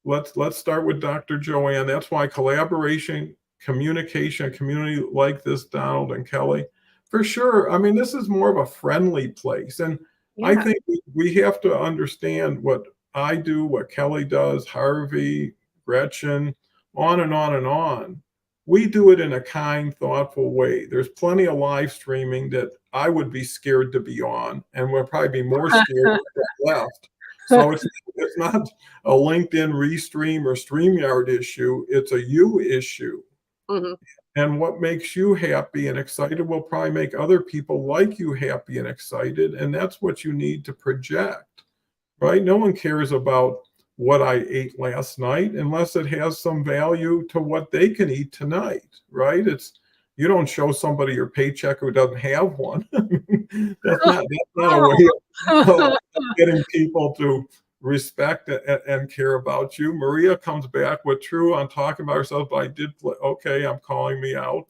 let's start with Dr. Joanne. That's why collaboration, communication, a community like this, Donald and Kelly, for sure. I mean, this is more of a friendly place, and I Yeah. think we have to understand what I do, what Kelly does, Harvey, Gretchen, on and on and on. We do it in a kind, thoughtful way. There's plenty of live streaming that I would be scared to be on, and would probably be more scared if I left. So it's not a LinkedIn Restream or StreamYard issue. It's a you issue. Mhm. And what makes you happy and excited will probably make other people like you happy and excited. And that's what you need to project, right? No one cares about what I ate last night unless it has some value to what they can eat tonight, right? You don't show somebody your paycheck who doesn't have one. That's not a way of getting people to respect and care about you. Maria comes back with true on talking about herself, but I did play. Okay, I'm calling me out.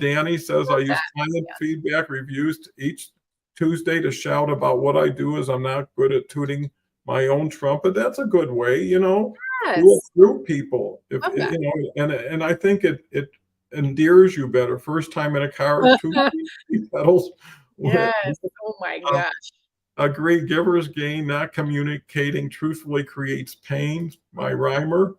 Danny says I Love use that. client Yeah. feedback reviews each Tuesday to shout about what I do as I'm not good at tooting my own trumpet. That's a good way, do it Yes. through people. If Love that. and I think it endears you better. First time in a car, two pedals. Yes. Oh my Uh, gosh. Agree, givers gain, not communicating truthfully creates pain. My rhymer.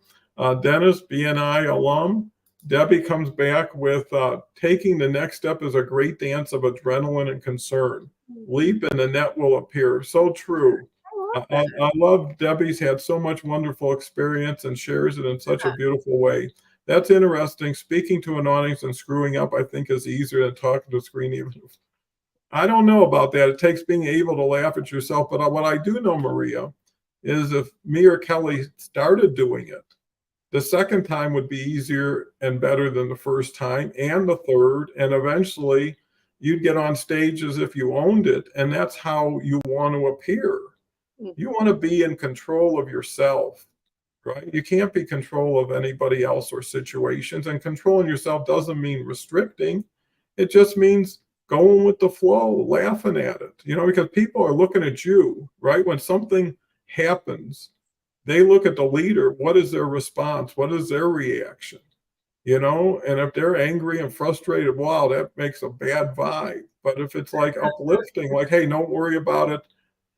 Dennis, BNI alum. Debbie comes back with taking the next step is a great dance of adrenaline and concern. Leap and the net will appear. So true. I love I love Debbie's had so much wonderful experience and shares it in such a that. beautiful way. That's interesting. Speaking to an audience and screwing up, I think, is easier than talking to a screen, even if I don't know about that. It takes being able to laugh at yourself. But what I do know, Maria, is if me or Kelly started doing it, the second time would be easier and better than the first time, and the third. And eventually you'd get on stage as if you owned it. And that's how you want to appear. You Mhm. want to be in control of yourself, right? You can't be control of anybody else or situations. And controlling yourself doesn't mean restricting. It just means going with the flow, laughing at it, because people are looking at you, right? When something happens, they look at the leader. What is their response? What is their reaction? And if they're angry and frustrated, wow, that makes a bad vibe. But if it's like uplifting, like, hey, don't worry about it,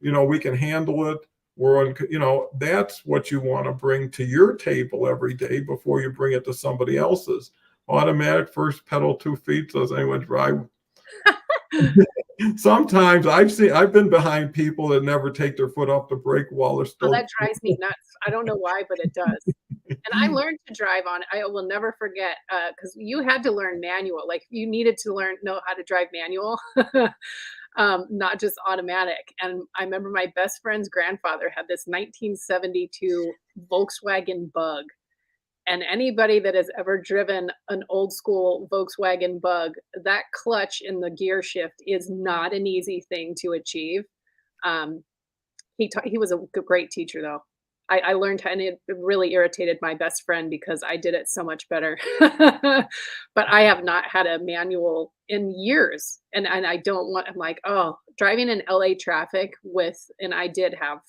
we can handle it. We're on, that's what you want to bring to your table every day before you bring it to somebody else's. Automatic first pedal 2 feet. Does anyone drive? Sometimes I've been behind people that never take their foot off the brake while they're Oh, still. that drives me nuts. I don't know why, but it does. And I learned to drive on I will never forget, because you had to learn manual, like, you needed to know how to drive manual, not just automatic, and I remember my best friend's grandfather had this 1972 Volkswagen Bug, and anybody that has ever driven an old school Volkswagen Bug, that clutch in the gear shift is not an easy thing to achieve. Um, he was a great teacher though. I learned how, and it really irritated my best friend because I did it so much better. But I have not had a manual in years, and I don't want. I'm like, oh, driving in LA traffic and I did have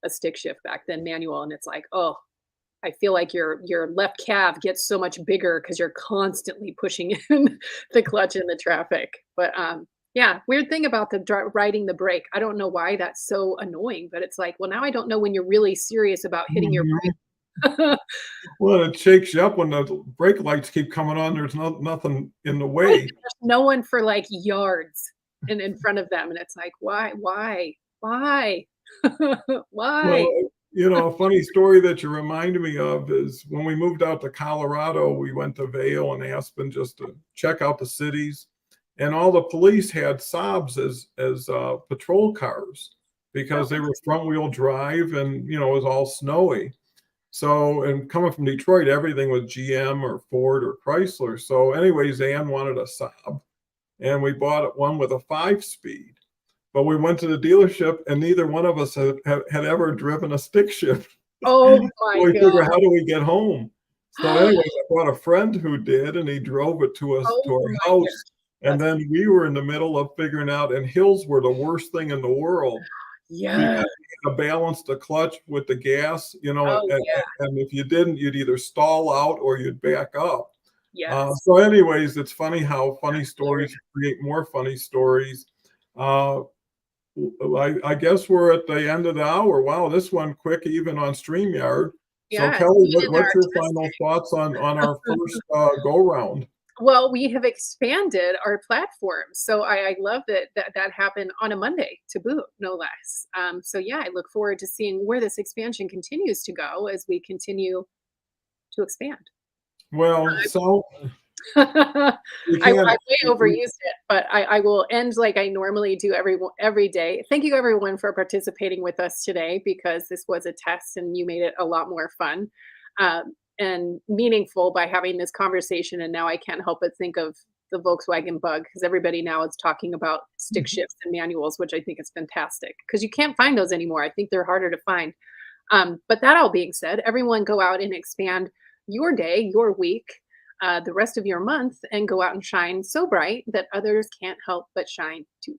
a stick shift back then, manual, and it's like, oh, I feel like your left calf gets so much bigger because you're constantly pushing in the clutch in the traffic. But yeah, weird thing about the riding the brake. I don't know why that's so annoying, but it's like, well, now I don't know when you're really serious about hitting your Mhm. brake. Well, it shakes you up when the brake lights keep coming on. There's nothing in the Right, way. there's no one for like yards in front of them, and it's like, why, Well, why? a funny story that you reminded me of is when we moved out to Colorado, we went to Vail and Aspen just to check out the cities, and all the police had Saabs as patrol cars because Oh, they were front wheel drive and it was all snowy. So, and coming from Detroit, everything was GM or Ford or Chrysler. So, anyways, Ann wanted a Saab, and we bought one with a 5 speed. But we went to the dealership, and neither one of us had ever driven a stick shift. Oh my We figured, god. how do we get home? So, anyways, I brought a friend who did, and he drove it to us to Oh our my house. gosh. And That's then we were in the middle of figuring out, and hills were the worst thing in the world yeah. because you had to balance the clutch with the gas, Oh yeah. and if you didn't, you'd either stall out or you'd back up. Yes. So, anyways, it's funny how funny That's stories hilarious. create more funny stories. Uh, I guess we're at the end of the hour. Wow, this one quick, even on StreamYard. So, Yes, Kelly, even in what's our your final testing. thoughts on our first go round? Well, we have expanded our platform, so I love that happened on a Monday to boot, no less. So yeah, I look forward to seeing where this expansion continues to go as we continue to expand. Well, so I we I can't. way overused it, but I will end like I normally do every day. Thank you everyone for participating with us today because this was a test and you made it a lot more fun, and meaningful by having this conversation, and now I can't help but think of the Volkswagen Bug because everybody now is talking about stick shifts and manuals, which I think is fantastic because you can't find those anymore. I think they're harder to find. But that all being said, everyone go out and expand your day, your week, the rest of your month, and go out and shine so bright that others can't help but shine too.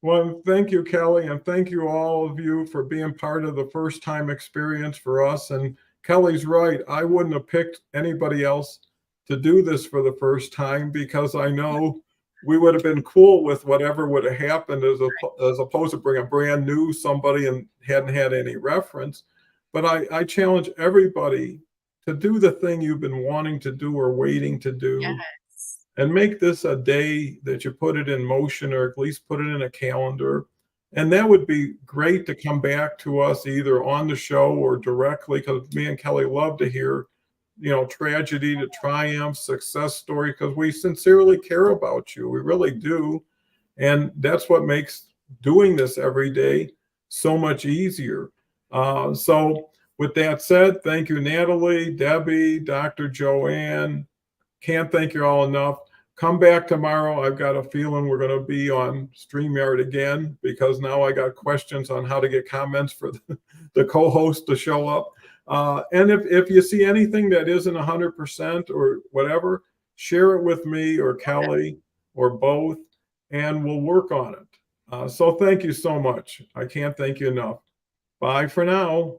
Well, thank you, Kelly, and thank you all of you for being part of the first time experience for us. And Kelly's right. I wouldn't have picked anybody else to do this for the first time because I know we would have been cool with whatever would have happened as opposed to bring a brand new somebody and hadn't had any reference. But I challenge everybody to do the thing you've been wanting to do or waiting to do Yes. and make this a day that you put it in motion or at least put it in a calendar. And that would be great to come back to us either on the show or directly because me and Kelly love to hear, tragedy to triumph, success story, because we sincerely care about you. We really do. And that's what makes doing this every day so much easier. So, with that said, thank you, Natalie, Debbie, Dr. Joanne. Can't thank you all enough. Come back tomorrow. I've got a feeling we're going to be on StreamYard again because now I got questions on how to get comments for the co-host to show up. And if you see anything that isn't 100% or whatever, share it with me or Kelly or both, and we'll work on it. So thank you so much. I can't thank you enough. Bye for now.